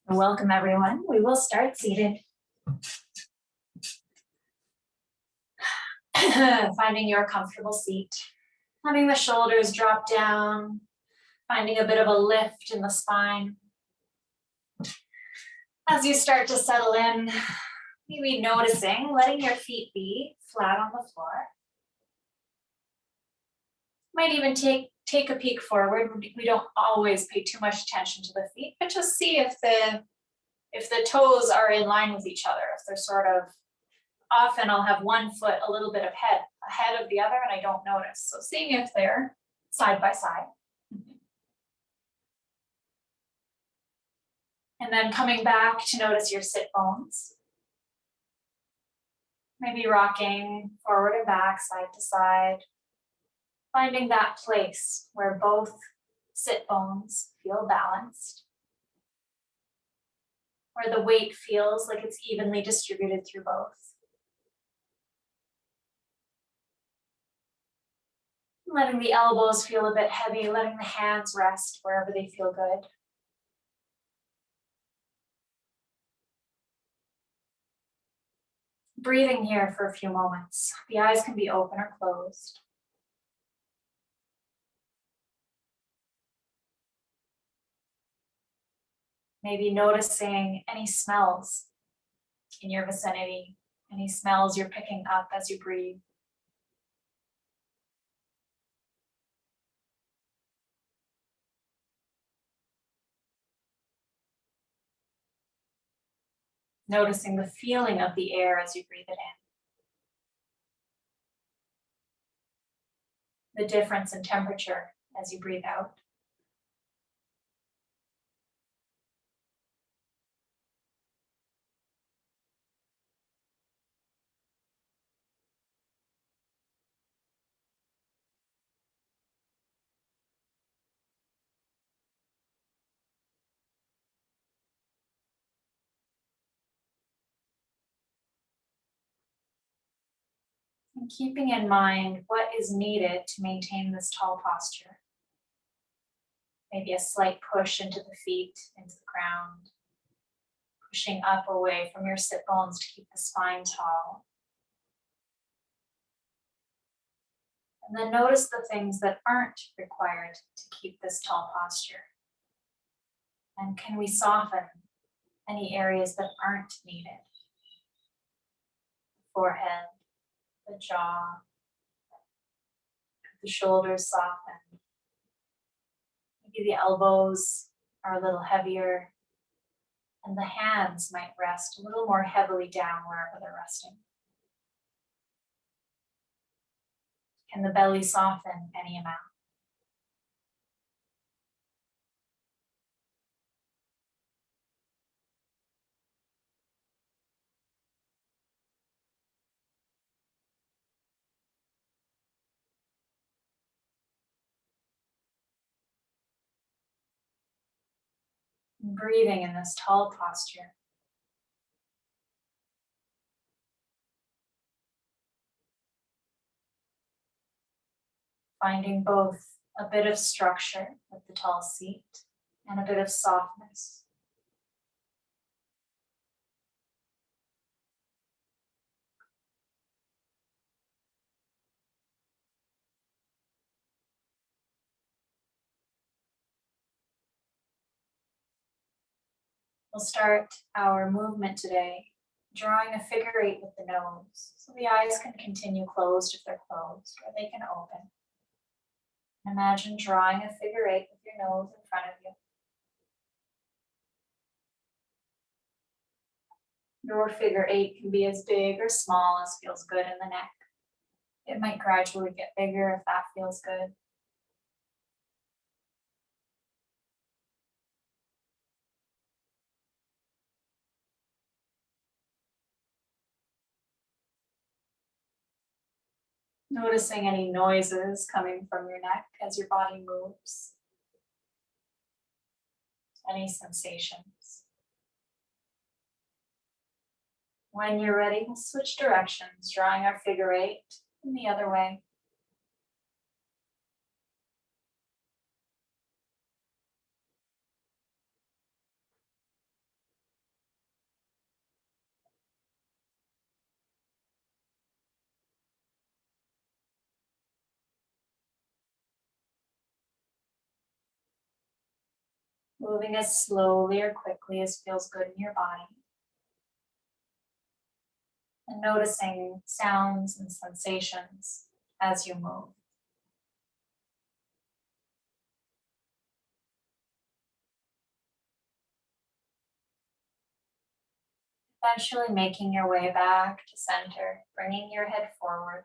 Welcome, everyone. We will start seated. Finding your comfortable seat, letting the shoulders drop down, finding a bit of a lift in the spine. As you start to settle in, maybe noticing, letting your feet be flat on the floor. Might even take a peek forward. We don't always pay too much attention to the feet, but just see if the toes are in line with each other, if they're sort of, often I'll have one foot a little bit ahead of the other and I don't notice. So seeing if they're side by side. And then coming back to notice your sit bones. Maybe rocking forward and back, side to side. Finding that place where both sit bones feel balanced. Where the weight feels like it's evenly distributed through both. Letting the elbows feel a bit heavy, letting the hands rest wherever they feel good. Breathing here for a few moments. The eyes can be open or closed. Maybe noticing any smells in your vicinity, any smells you're picking up as you breathe. Noticing the feeling of the air as you breathe it in. The difference in temperature as you breathe out. And keeping in mind what is needed to maintain this tall posture. Maybe a slight push into the feet, into the ground. Pushing up away from your sit bones to keep the spine tall. And then notice the things that aren't required to keep this tall posture. And can we soften any areas that aren't needed? The forehead, the jaw, the shoulders soften. Maybe the elbows are a little heavier, and the hands might rest a little more heavily down wherever they're resting. Can the belly soften any amount? And breathing in this tall posture. Finding both a bit of structure with the tall seat and a bit of softness. We'll start our movement today drawing a figure 8 with the nose. So the eyes can continue closed if they're closed, or they can open. Imagine drawing a figure 8 with your nose in front of you. Your figure 8 can be as big or small as feels good in the neck. It might gradually get bigger if that feels good. Noticing any noises coming from your neck as your body moves. Any sensations. When you're ready, we'll switch directions, drawing our figure 8 in the other way. Moving as slowly or quickly as feels good in your body. And noticing sounds and sensations as you move. Eventually making your way back to center, bringing your head forward.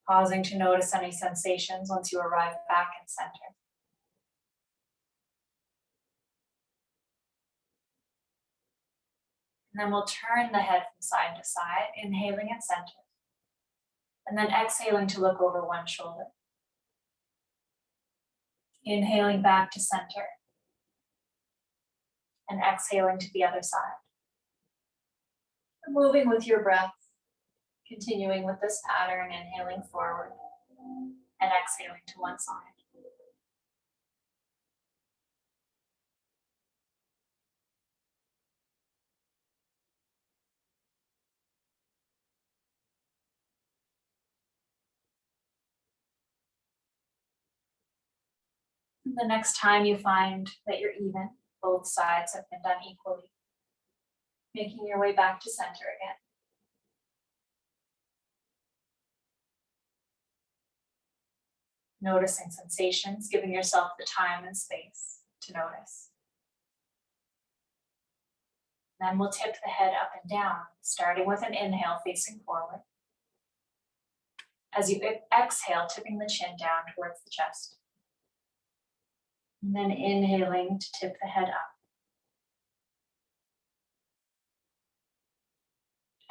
Pausing to notice any sensations once you arrive back in center. And then we'll turn the head from side to side, inhaling at center. And then exhaling to look over one shoulder. Inhaling back to center. And exhaling to the other side. Moving with your breath, continuing with this pattern, inhaling forward and exhaling to one side. The next time you find that you're even, both sides have been done equally, making your way back to center again. Noticing sensations, giving yourself the time and space to notice. Then we'll tip the head up and down, starting with an inhale facing forward. As you exhale, tipping the chin down towards the chest. And then inhaling to tip the head up.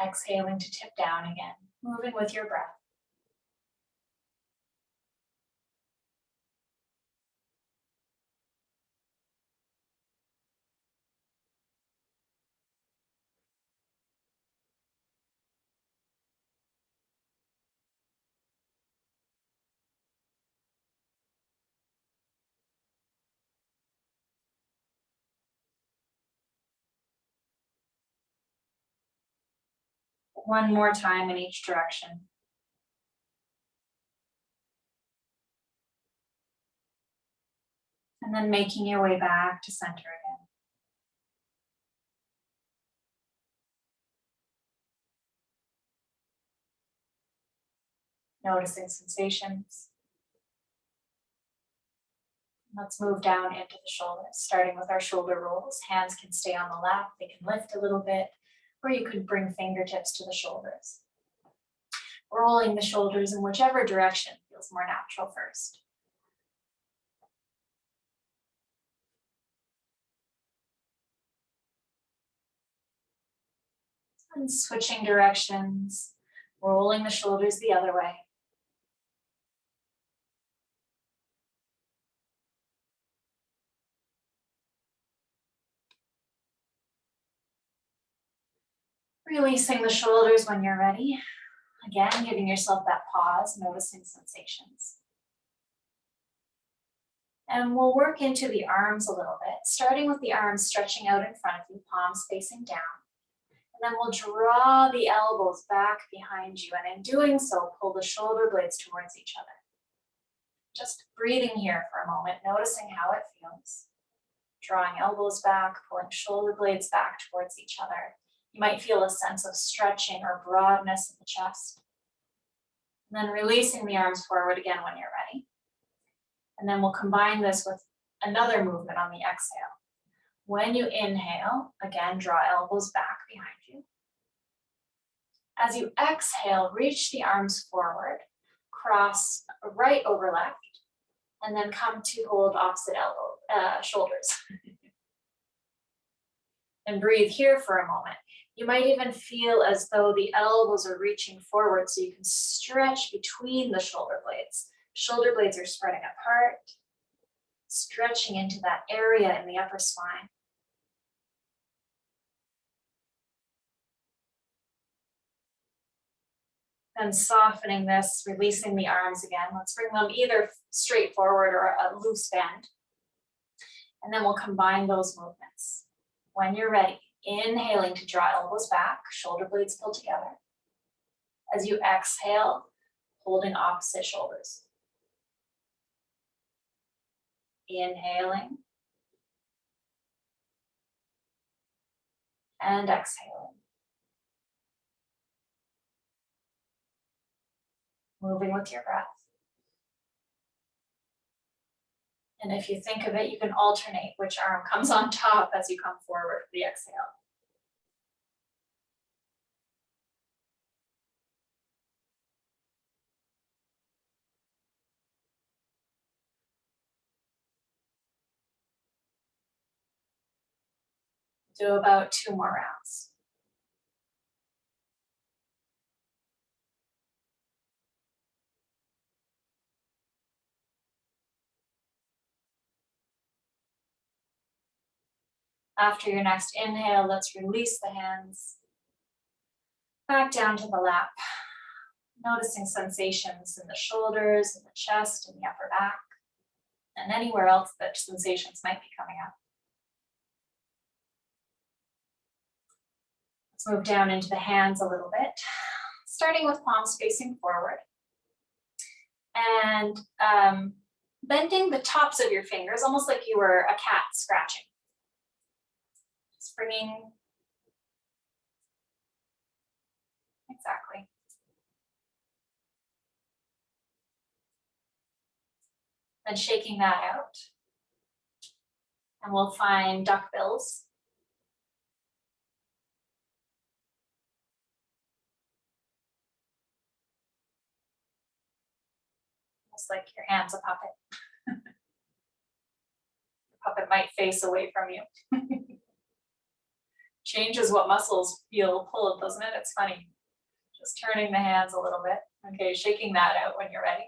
Exhaling to tip down again, moving with your breath. One more time in each direction. And then making your way back to center again. Noticing sensations. Let's move down into the shoulders, starting with our shoulder rolls. Hands can stay on the lap, they can lift a little bit, or you could bring fingertips to the shoulders. Rolling the shoulders in whichever direction feels more natural first. And switching directions, rolling the shoulders the other way. Releasing the shoulders when you're ready. Again, giving yourself that pause, noticing sensations. And we'll work into the arms a little bit, starting with the arms stretching out in front of you, palms facing down. And then we'll draw the elbows back behind you. And in doing so, pull the shoulder blades towards each other. Just breathing here for a moment, noticing how it feels. Drawing elbows back, pulling shoulder blades back towards each other. You might feel a sense of stretching or broadness in the chest. And then releasing the arms forward again when you're ready. And then we'll combine this with another movement on the exhale. When you inhale, again, draw elbows back behind you. As you exhale, reach the arms forward, cross right over left, and then come to hold opposite shoulders. And breathe here for a moment. You might even feel as though the elbows are reaching forward so you can stretch between the shoulder blades. Shoulder blades are spreading apart, stretching into that area in the upper spine. Then softening this, releasing the arms again. Let's bring them either straight forward or a loose bend. And then we'll combine those movements. When you're ready, inhaling to draw elbows back, shoulder blades pull together. As you exhale, holding opposite shoulders. Inhaling and exhaling. Moving with your breath. And if you think of it, you can alternate which arm comes on top as you come forward for the exhale. Do about 2 more rounds. After your next inhale, let's release the hands back down to the lap. Noticing sensations in the shoulders, in the chest, in the upper back, and anywhere else that sensations might be coming up. Let's move down into the hands a little bit, starting with palms facing forward. And bending the tops of your fingers, almost like you were a cat scratching. Just bringing, exactly. Then shaking that out. And we'll find duck bills. Almost like your hand's a puppet. The puppet might face away from you. Changes what muscles feel pulled, doesn't it? It's funny. Just turning the hands a little bit. Okay, shaking that out when you're ready.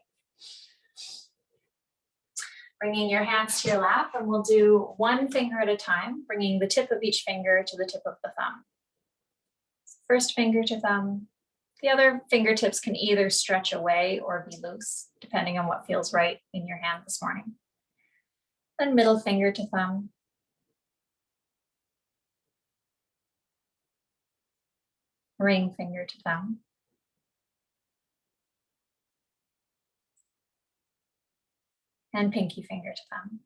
Bringing your hands to your lap, and we'll do one finger at a time, bringing the tip of each finger to the tip of the thumb. First finger to thumb. The other fingertips can either stretch away or be loose, depending on what feels right in your hand this morning. Then middle finger to thumb. Ring finger to thumb. And pinky finger to thumb.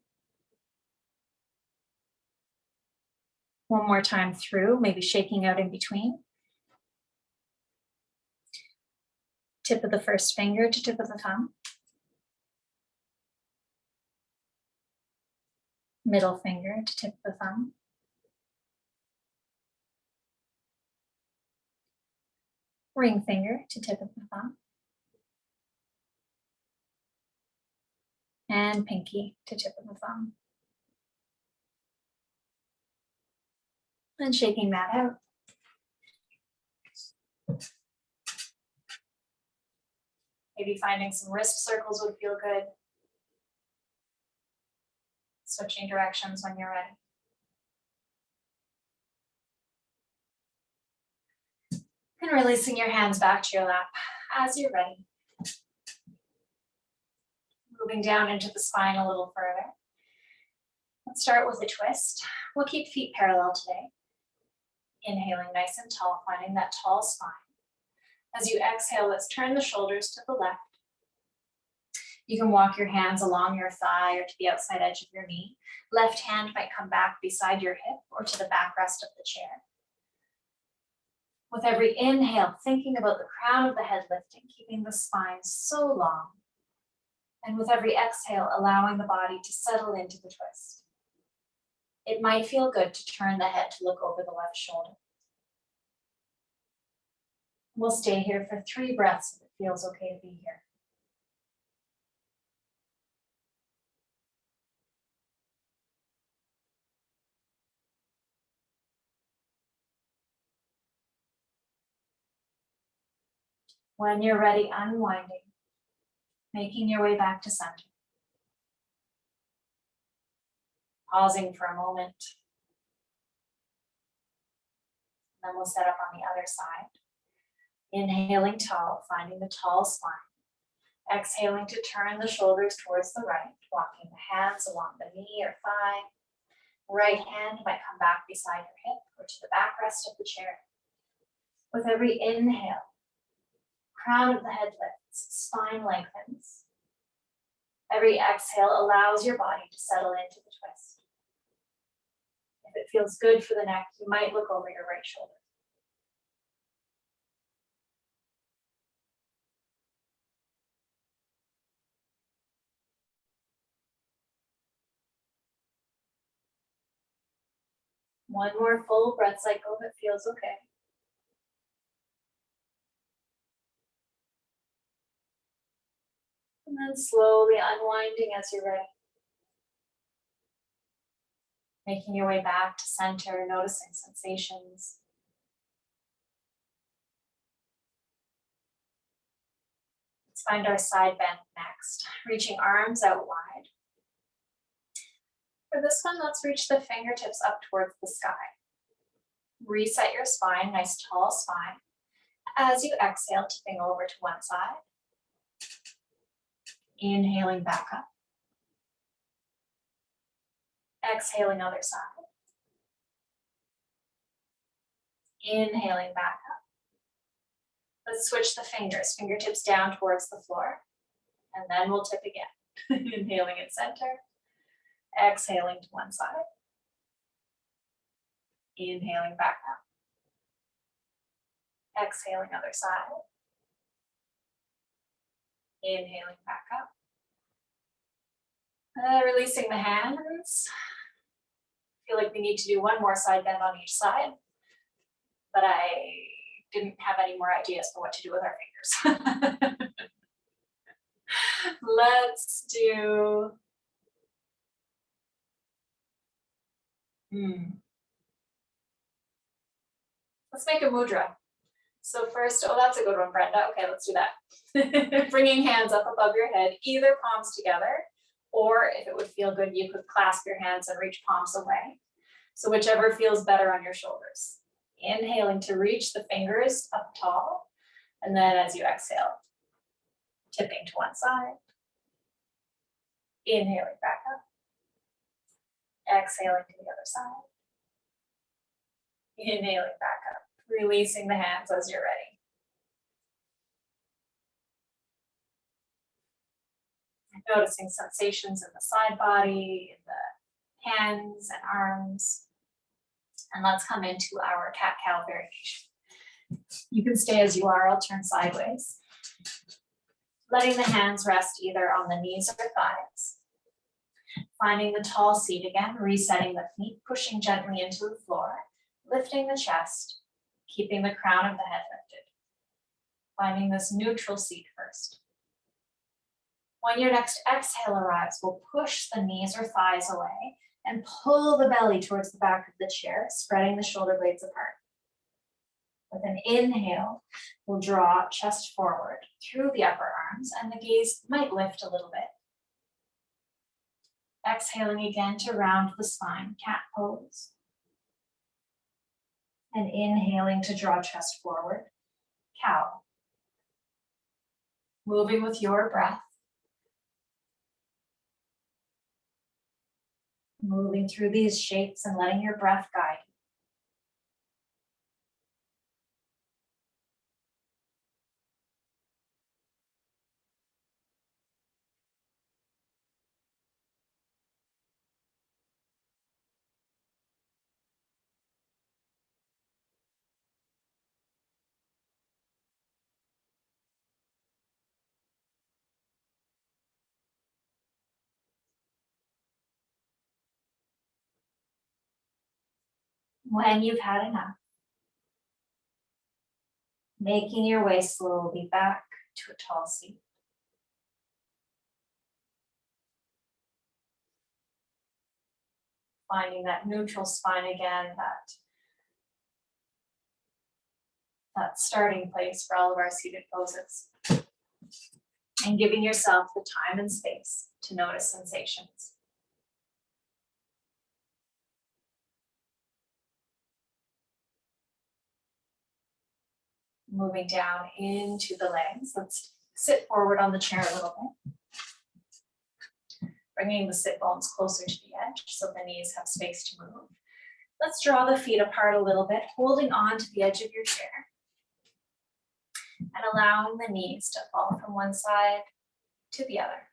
One more time through, maybe shaking out in between. Tip of the first finger to tip of the thumb. Middle finger to tip of the thumb. Ring finger to tip of the thumb. And pinky to tip of the thumb. And shaking that out. Maybe finding some wrist circles would feel good. Switching directions when you're ready. And releasing your hands back to your lap as you're ready. Moving down into the spine a little further. Let's start with a twist. We'll keep feet parallel today. Inhaling nice and tall, finding that tall spine. As you exhale, let's turn the shoulders to the left. You can walk your hands along your thigh or to the outside edge of your knee. Left hand might come back beside your hip or to the backrest of the chair. With every inhale, thinking about the crown of the head lifting, keeping the spine so long. And with every exhale, allowing the body to settle into the twist. It might feel good to turn the head to look over the left shoulder. We'll stay here for 3 breaths if it feels okay to be here. When you're ready, unwinding, making your way back to center. Pausing for a moment. Then we'll set up on the other side. Inhaling tall, finding the tall spine. Exhaling to turn the shoulders towards the right, walking the hands along the knee or thigh. Right hand might come back beside your hip or to the backrest of the chair. With every inhale, Crown of the head lifts, spine lengthens. Every exhale allows your body to settle into the twist. If it feels good for the neck, you might look over your right shoulder. One more full breath cycle if it feels okay. And then slowly unwinding as you're ready. Making your way back to center, noticing sensations. Let's find our side bend next. Reaching arms out wide. For this one, let's reach the fingertips up towards the sky. Reset your spine, nice tall spine. As you exhale, tipping over to one side. Inhaling back up. Exhaling other side. Inhaling back up. Let's switch the fingers, fingertips down towards the floor. And then we'll tip again. Inhaling in center. Exhaling to one side. Inhaling back up. Exhaling other side. Inhaling back up. Releasing the hands. Feel like we need to do one more side bend on each side, but I didn't have any more ideas for what to do with our fingers. Let's do let's make a mudra. So first, oh, that's a good one, Brenda. Okay, let's do that. Bringing hands up above your head, either palms together, or if it would feel good, you could clasp your hands and reach palms away. So whichever feels better on your shoulders. Inhaling to reach the fingers up tall, and then as you exhale, tipping to one side. Inhaling back up. Exhaling to the other side. Inhaling back up. Releasing the hands as you're ready. Noticing sensations in the side body, in the hands and arms. And let's come into our cat-cow variation. You can stay as you are. I'll turn sideways. Letting the hands rest either on the knees or thighs. Finding the tall seat again, resetting the feet, pushing gently into the floor, lifting the chest, keeping the crown of the head lifted. Finding this neutral seat first. When your next exhale arrives, we'll push the knees or thighs away and pull the belly towards the back of the chair, spreading the shoulder blades apart. With an inhale, we'll draw chest forward through the upper arms and the gaze might lift a little bit. Exhaling again to round the spine, cat pose. And inhaling to draw chest forward, cow. Moving with your breath. Moving through these shapes and letting your breath guide you. When you've had enough, making your way slowly back to a tall seat. Finding that neutral spine again, that starting place for all of our seated poses. And giving yourself the time and space to notice sensations. Moving down into the legs. Let's sit forward on the chair a little bit. Bringing the sit bones closer to the edge so the knees have space to move. Let's draw the feet apart a little bit, holding on to the edge of your chair. and allowing the knees to fall from one side to the other.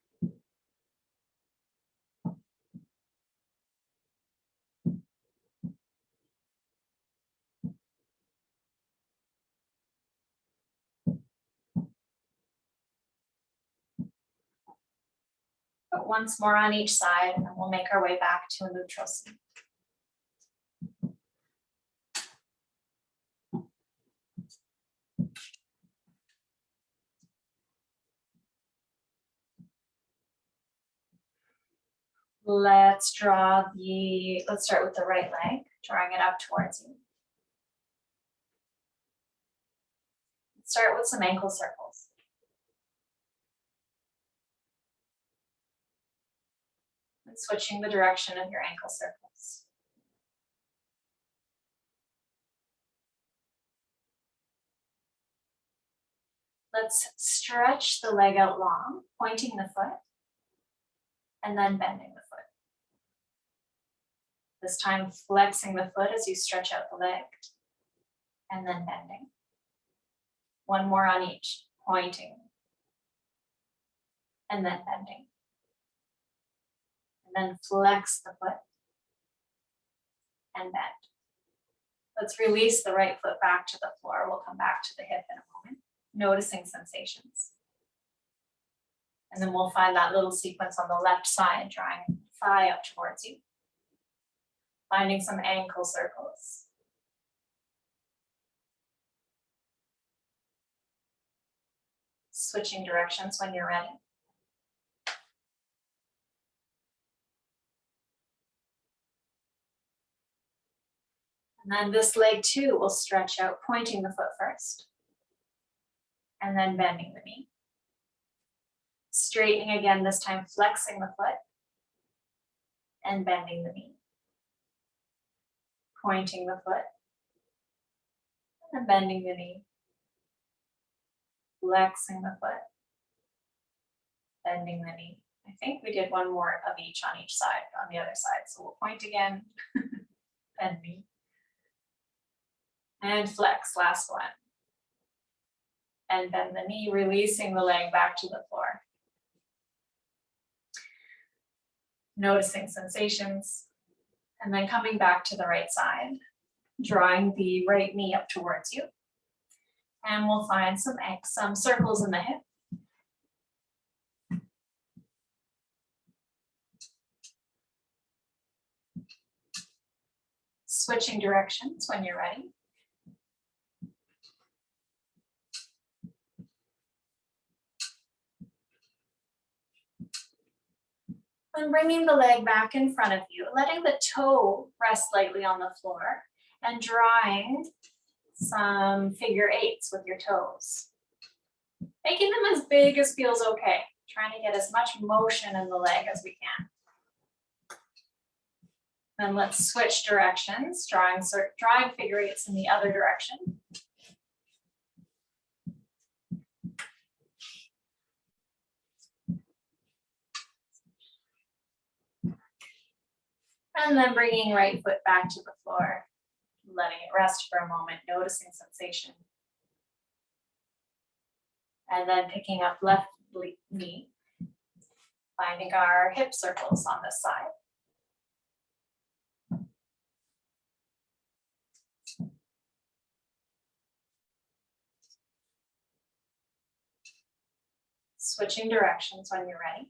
But once more on each side, and then we'll make our way back to a neutral seat. Let's start with the right leg, drawing it up towards you. Start with some ankle circles. And switching the direction of your ankle circles. Let's stretch the leg out long, pointing the foot, and then bending the foot. This time flexing the foot as you stretch out the leg, and then bending. One more on each, pointing, and then bending. And then flex the foot, and bend. Let's release the right foot back to the floor. We'll come back to the hip in a moment, noticing sensations. And then we'll find that little sequence on the left side, drawing the thigh up towards you. Finding some ankle circles. Switching directions when you're ready. And then this leg too will stretch out, pointing the foot first. And then bending the knee. Straightening again, this time flexing the foot. And bending the knee. Pointing the foot. And bending the knee. Flexing the foot. Bending the knee. I think we did one more of each on each side, on the other side. So we'll point again, bend knee. And flex, last one. And bend the knee, releasing the leg back to the floor. Noticing sensations. And then coming back to the right side, drawing the right knee up towards you. And we'll find some circles in the hip. Switching directions when you're ready. And bringing the leg back in front of you, letting the toe rest lightly on the floor, and drawing some figure eights with your toes. Making them as big as feels okay. Trying to get as much motion in the leg as we can. Then let's switch directions, drawing figure eights in the other direction. And then bringing right foot back to the floor, letting it rest for a moment, noticing sensation. And then picking up left knee, finding our hip circles on this side. Switching directions when you're ready.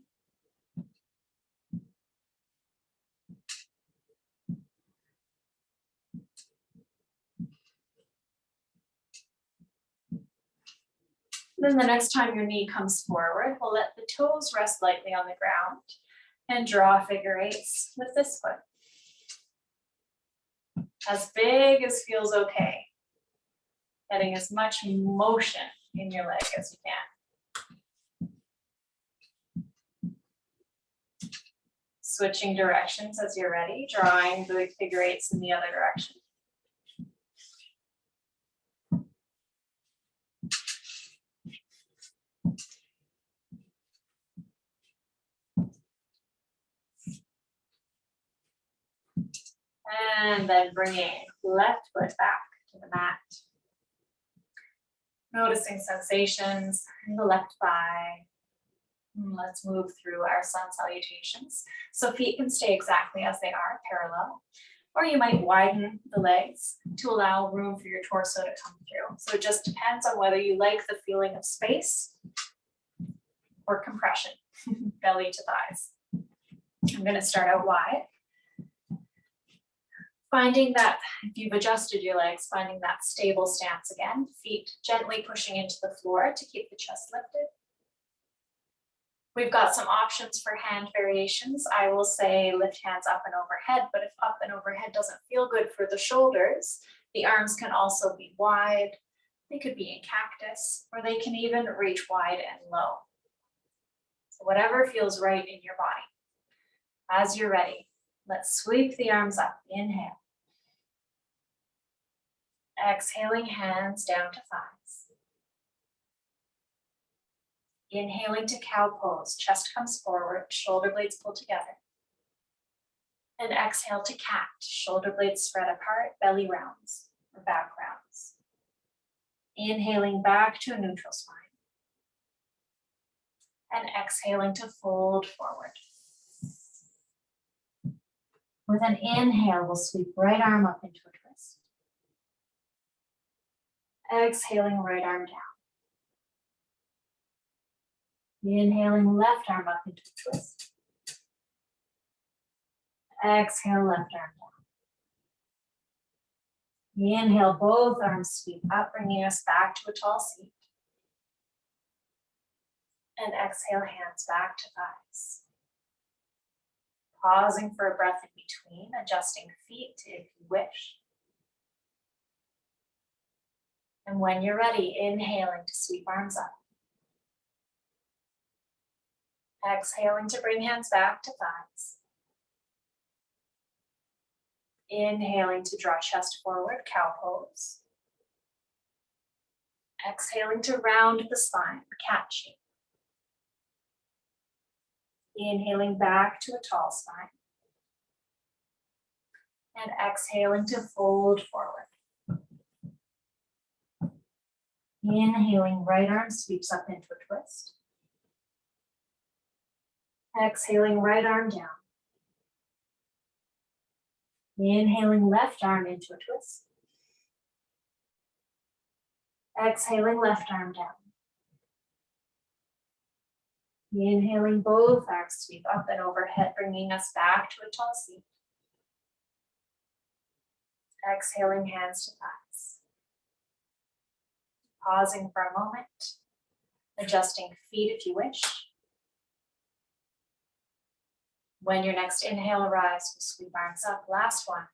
Then the next time your knee comes forward, we'll let the toes rest lightly on the ground and draw figure eights with this foot. As big as feels okay. Getting as much motion in your leg as you can. Switching directions as you're ready, drawing the figure eights in the other direction. And then bringing left foot back to the mat. Noticing sensations in the left thigh. Let's move through our sun salutations. So feet can stay exactly as they are, parallel, or you might widen the legs to allow room for your torso to come through. So it just depends on whether you like the feeling of space or compression, belly to thighs. I'm going to start out wide. Finding that, if you've adjusted your legs, finding that stable stance again, feet gently pushing into the floor to keep the chest lifted. We've got some options for hand variations. I will say lift hands up and overhead, but if up and overhead doesn't feel good for the shoulders, the arms can also be wide. They could be in cactus, or they can even reach wide and low. So whatever feels right in your body. As you're ready, let's sweep the arms up. Inhale. Exhaling, hands down to thighs. Inhaling to cow pose, chest comes forward, shoulder blades pull together. And exhale to cat, shoulder blades spread apart, belly rounds or back rounds. Inhaling back to a neutral spine. And exhaling to fold forward. With an inhale, we'll sweep right arm up into a twist. Exhaling, right arm down. Inhaling, left arm up into a twist. Exhale, left arm down. Inhale, both arms sweep up, bringing us back to a tall seat. And exhale, hands back to thighs. Pausing for a breath in between, adjusting feet if you wish. And when you're ready, inhaling to sweep arms up. Exhaling to bring hands back to thighs. Inhaling to draw chest forward, cow pose. Exhaling to round the spine, cat shape. Inhaling back to a tall spine. And exhaling to fold forward. Inhaling, right arm sweeps up into a twist. Exhaling, right arm down. Inhaling, left arm into a twist. Exhaling, left arm down. Inhaling, both arms sweep up and overhead, bringing us back to a tall seat. Exhaling, hands to thighs. Pausing for a moment, adjusting feet if you wish. When your next inhale arrives, we'll sweep arms up. Last one.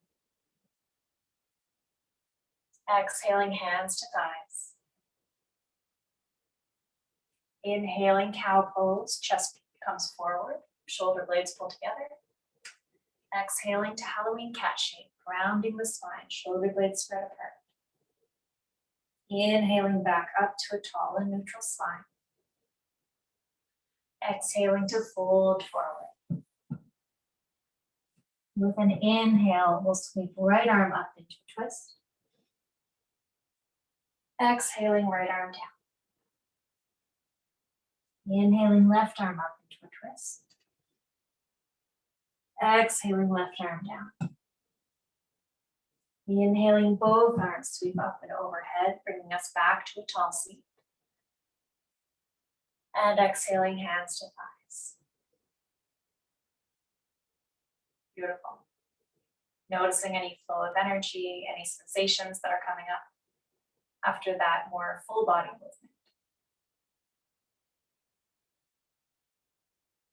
Exhaling, hands to thighs. Inhaling, cow pose, chest comes forward, shoulder blades pull together. Exhaling to Halloween cat shape, rounding the spine, shoulder blades spread apart. Inhaling back up to a tall and neutral spine. Exhaling to fold forward. With an inhale, we'll sweep right arm up into a twist. Exhaling, right arm down. Inhaling, left arm up into a twist. Exhaling, left arm down. Inhaling, both arms sweep up and overhead, bringing us back to a tall seat. And exhaling, hands to thighs. Beautiful. Noticing any flow of energy, any sensations that are coming up after that more full body movement.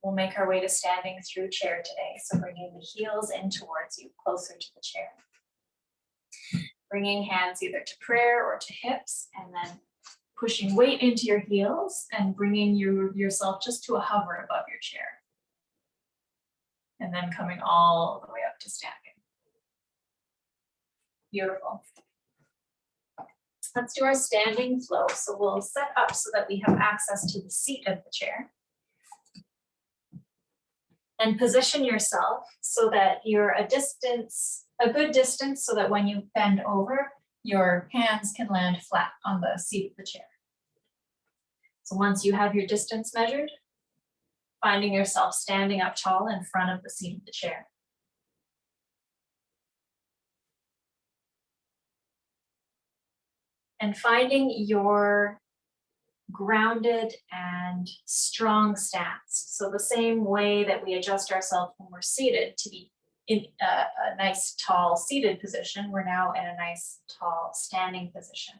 We'll make our way to standing through chair today. So bringing the heels in towards you, closer to the chair. Bringing hands either to prayer or to hips, and then pushing weight into your heels and bringing yourself just to a hover above your chair. And then coming all the way up to standing. Beautiful. Let's do our standing flow. So we'll set up so that we have access to the seat of the chair. And position yourself so that you're a good distance so that when you bend over, your hands can land flat on the seat of the chair. So once you have your distance measured, finding yourself standing up tall in front of the seat of the chair. And finding your grounded and strong stance. So the same way that we adjust ourselves when we're seated to be in a nice tall seated position, we're now in a nice tall standing position.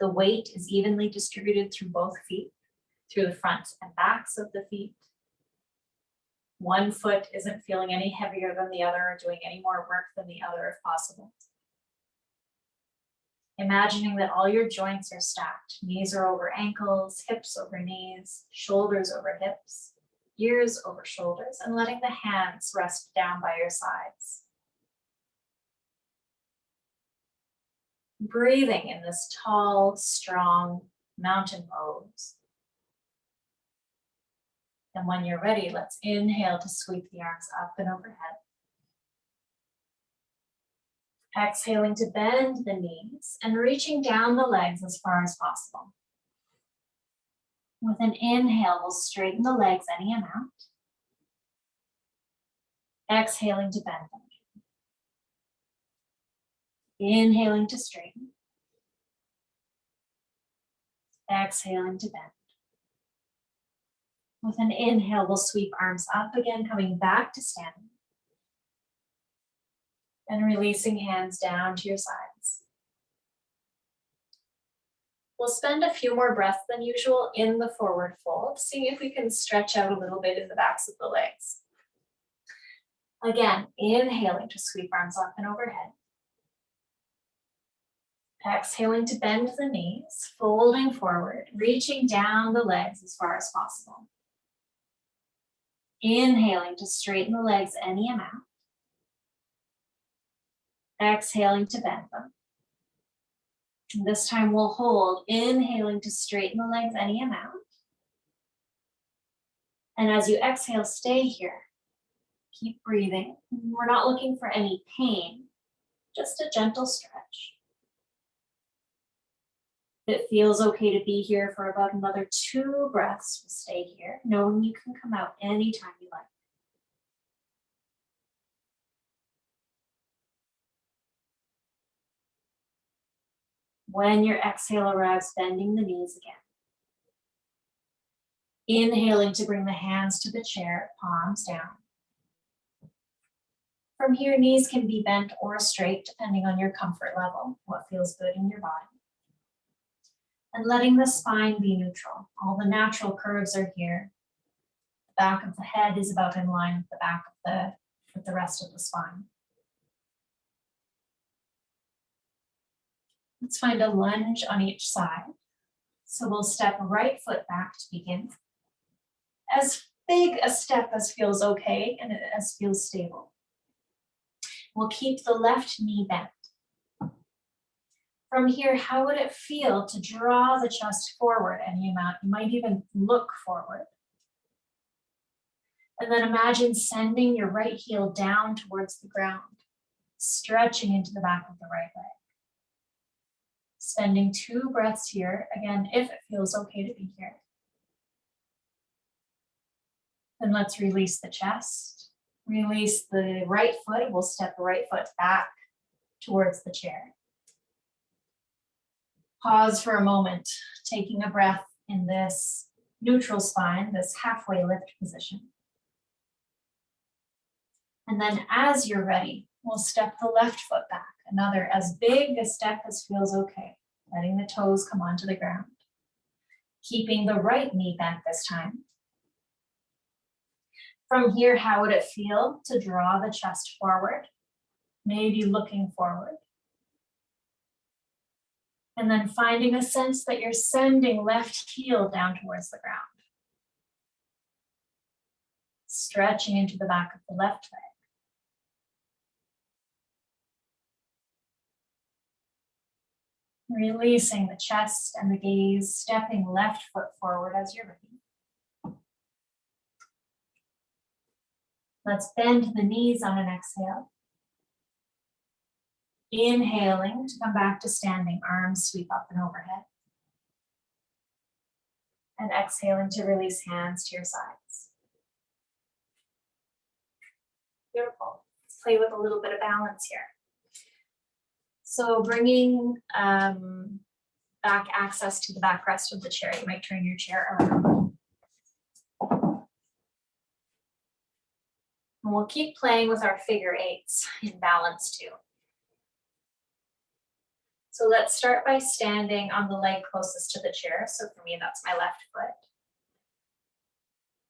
The weight is evenly distributed through both feet, through the front and backs of the feet. One foot isn't feeling any heavier than the other or doing any more work than the other if possible. Imagining that all your joints are stacked. Knees are over ankles, hips over knees, shoulders over hips, ears over shoulders, and letting the hands rest down by your sides. Breathing in this tall, strong mountain pose. And when you're ready, let's inhale to sweep the arms up and overhead. Exhaling to bend the knees and reaching down the legs as far as possible. With an inhale, we'll straighten the legs any amount. Exhaling to bend them. Inhaling to straighten. Exhaling to bend. With an inhale, we'll sweep arms up again, coming back to standing. And releasing hands down to your sides. We'll spend a few more breaths than usual in the forward fold, seeing if we can stretch out a little bit in the backs of the legs. Again, inhaling to sweep arms up and overhead. Exhaling to bend the knees, folding forward, reaching down the legs as far as possible. Inhaling to straighten the legs any amount. Exhaling to bend them. And this time we'll hold, inhaling to straighten the legs any amount. And as you exhale, stay here. Keep breathing. We're not looking for any pain, just a gentle stretch. If it feels okay to be here for about another 2 breaths, we'll stay here, knowing you can come out anytime you like. When your exhale arrives, bending the knees again. Inhaling to bring the hands to the chair, palms down. From here, knees can be bent or straight, depending on your comfort level, what feels good in your body. And letting the spine be neutral. All the natural curves are here. The back of the head is about in line with the back of the rest of the spine. Let's find a lunge on each side. So we'll step right foot back to begin. As big a step as feels okay and as feels stable. We'll keep the left knee bent. From here, how would it feel to draw the chest forward any amount? You might even look forward. And then imagine sending your right heel down towards the ground, stretching into the back of the right leg. Spending 2 breaths here, again, if it feels okay to be here. Then let's release the chest. Release the right foot. We'll step the right foot back towards the chair. Pause for a moment, taking a breath in this neutral spine, this halfway lift position. And then as you're ready, we'll step the left foot back. Another as big a step as feels okay, letting the toes come onto the ground. Keeping the right knee bent this time. From here, how would it feel to draw the chest forward? Maybe looking forward. And then finding a sense that you're sending left heel down towards the ground. Stretching into the back of the left leg. Releasing the chest and the gaze, stepping left foot forward as you're ready. Let's bend the knees on an exhale. Inhaling to come back to standing, arms sweep up and overhead. And exhaling to release hands to your sides. Beautiful. Let's play with a little bit of balance here. So bringing back access to the backrest of the chair. You might turn your chair around. And we'll keep playing with our figure eights in balance too. So let's start by standing on the leg closest to the chair. So for me, that's my left foot.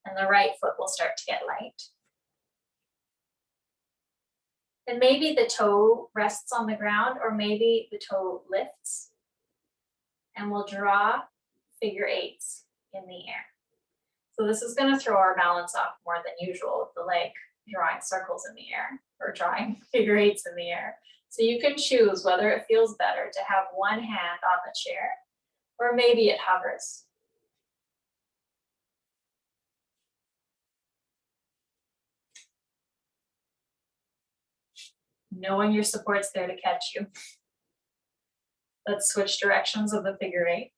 And the right foot will start to get light. And maybe the toe rests on the ground, or maybe the toe lifts. And we'll draw figure eights in the air. So this is going to throw our balance off more than usual with the leg drawing circles in the air or drawing figure eights in the air. So you can choose whether it feels better to have one hand on the chair, or maybe it hovers. Knowing your support's there to catch you. Let's switch directions of the figure eight.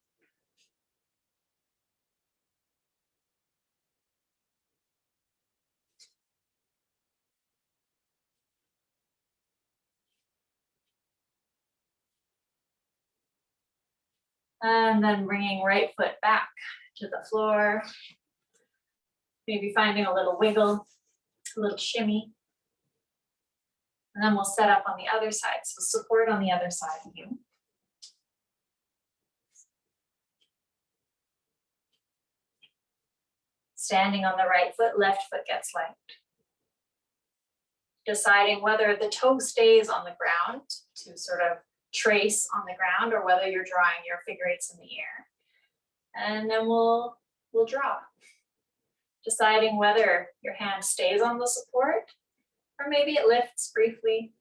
And then bringing right foot back to the floor. Maybe finding a little wiggle, a little shimmy. And then we'll set up on the other side. So support on the other side of you. Standing on the right foot, left foot gets light. Deciding whether the toe stays on the ground to sort of trace on the ground, or whether you're drawing your figure eights in the air. And then we'll draw. Deciding whether your hand stays on the support, or maybe it lifts briefly.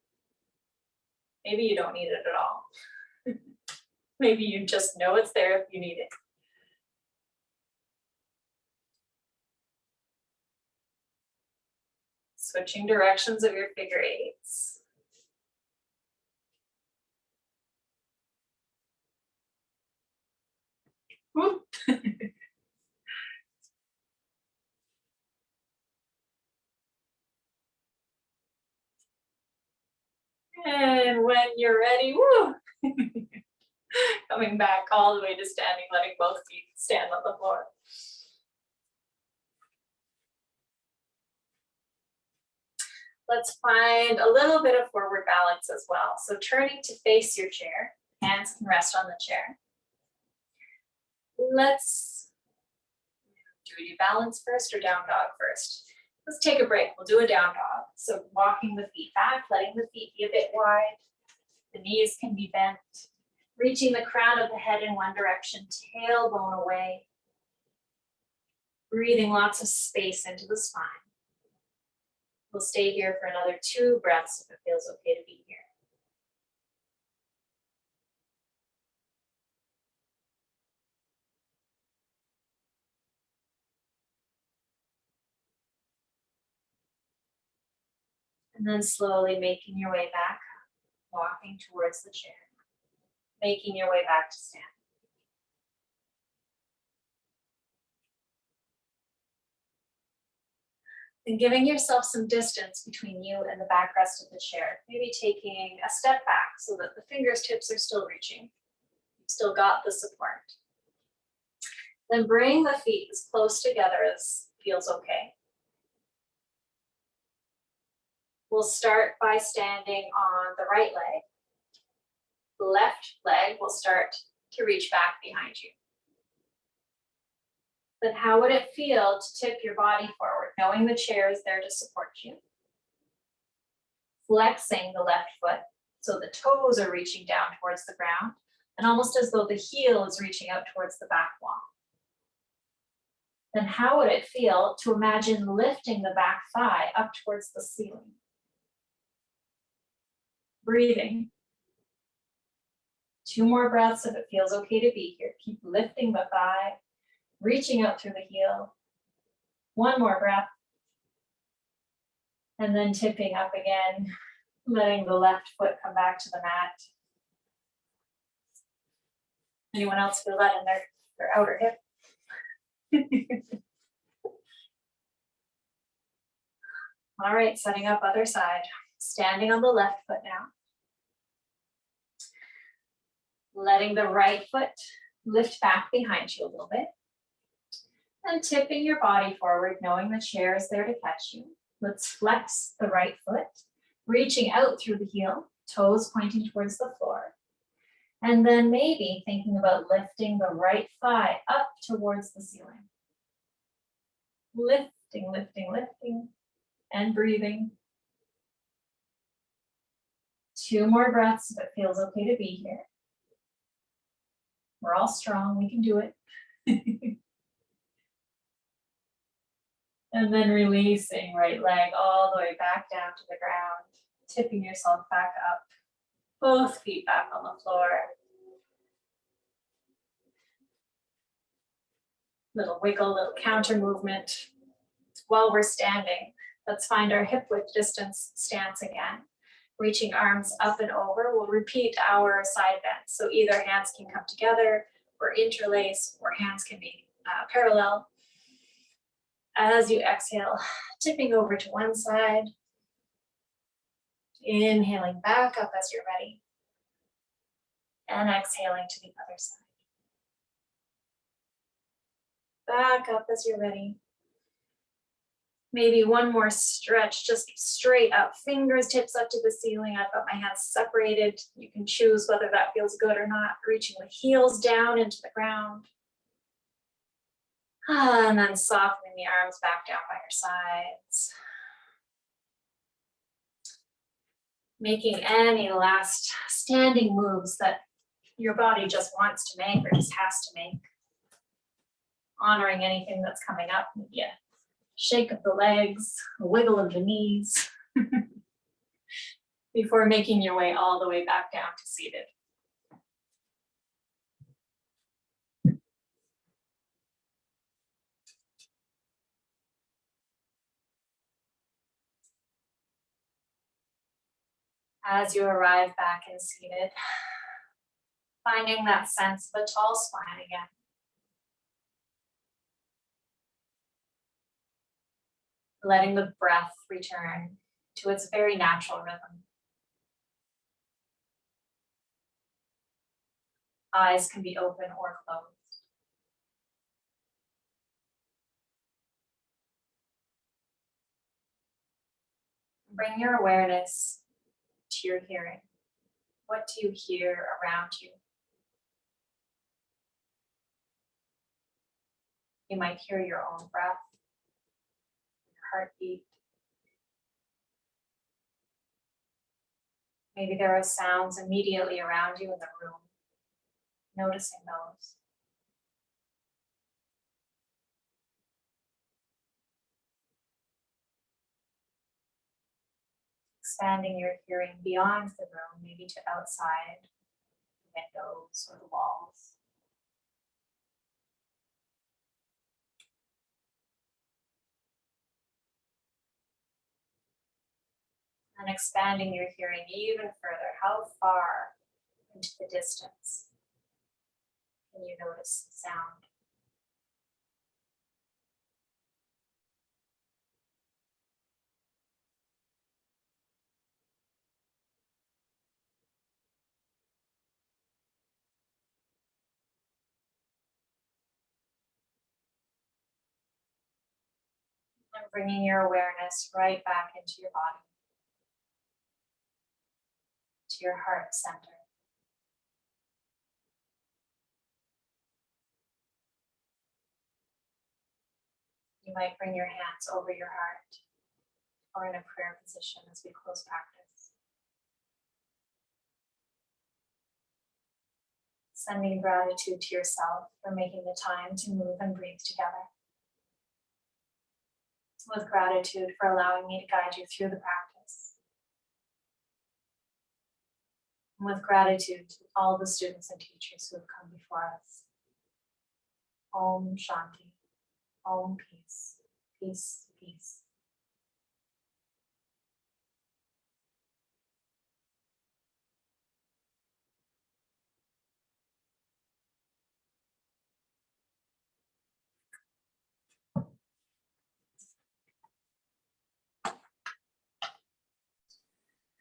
Maybe you don't need it at all. Maybe you just know it's there if you need it. Switching directions of your figure eights. And when you're ready, woo! Coming back all the way to standing, letting both feet stand on the floor. Let's find a little bit of forward balance as well. So turning to face your chair, hands can rest on the chair. Let's do we do balance first or down dog first? Let's take a break. We'll do a down dog. So walking the feet back, letting the feet be a bit wide. The knees can be bent. Reaching the crown of the head in one direction, tailbone away. Breathing lots of space into the spine. We'll stay here for another 2 breaths if it feels okay to be here. And then slowly making your way back, walking towards the chair. Making your way back to stand. And giving yourself some distance between you and the backrest of the chair. Maybe taking a step back so that the fingertips are still reaching. You've still got the support. Then bring the feet as close together as feels okay. We'll start by standing on the right leg. The left leg will start to reach back behind you. Then how would it feel to tip your body forward, knowing the chair is there to support you? Flexing the left foot so the toes are reaching down towards the ground, and almost as though the heel is reaching out towards the back wall. Then how would it feel to imagine lifting the back thigh up towards the ceiling? Breathing. 2 more breaths if it feels okay to be here. Keep lifting the thigh, reaching out through the heel. 1 more breath. And then tipping up again, letting the left foot come back to the mat. Anyone else feel that in their outer hip? All right, setting up other side. Standing on the left foot now. Letting the right foot lift back behind you a little bit. And tipping your body forward, knowing the chair is there to catch you. Let's flex the right foot, reaching out through the heel, toes pointing towards the floor. And then maybe thinking about lifting the right thigh up towards the ceiling. Lifting, lifting, lifting, and breathing. 2 more breaths if it feels okay to be here. We're all strong, we can do it. And then releasing right leg all the way back down to the ground, tipping yourself back up, both feet back on the floor. Little wiggle, little counter movement. While we're standing, let's find our hip width distance stance again. Reaching arms up and over, we'll repeat our side bend. So either hands can come together or interlace, or hands can be parallel. As you exhale, tipping over to one side. Inhaling back up as you're ready. And exhaling to the other side. Back up as you're ready. Maybe one more stretch, just straight up, fingertips up to the ceiling. I've got my hands separated. You can choose whether that feels good or not. Reaching the heels down into the ground. And then softening the arms back down by your sides. Making any last standing moves that your body just wants to make or just has to make. Honoring anything that's coming up. Maybe a shake of the legs, a wiggle of the knees. Before making your way all the way back down to seated. As you arrive back in seated, finding that sense of a tall spine again. Letting the breath return to its very natural rhythm. Eyes can be open or closed. Bring your awareness to your hearing. What do you hear around you? You might hear your own breath, your heartbeat. Maybe there are sounds immediately around you in the room. Noticing those. Expanding your hearing beyond the room, maybe to outside the windows or the walls. And expanding your hearing even further. How far into the distance can you notice sound? And bringing your awareness right back into your body, to your heart center. You might bring your hands over your heart or in a prayer position as we close practice. Sending gratitude to yourself for making the time to move and breathe together. With gratitude for allowing me to guide you through the practice. And with gratitude to all the students and teachers who have come before us. Om Shanti. Om Peace. Peace, peace.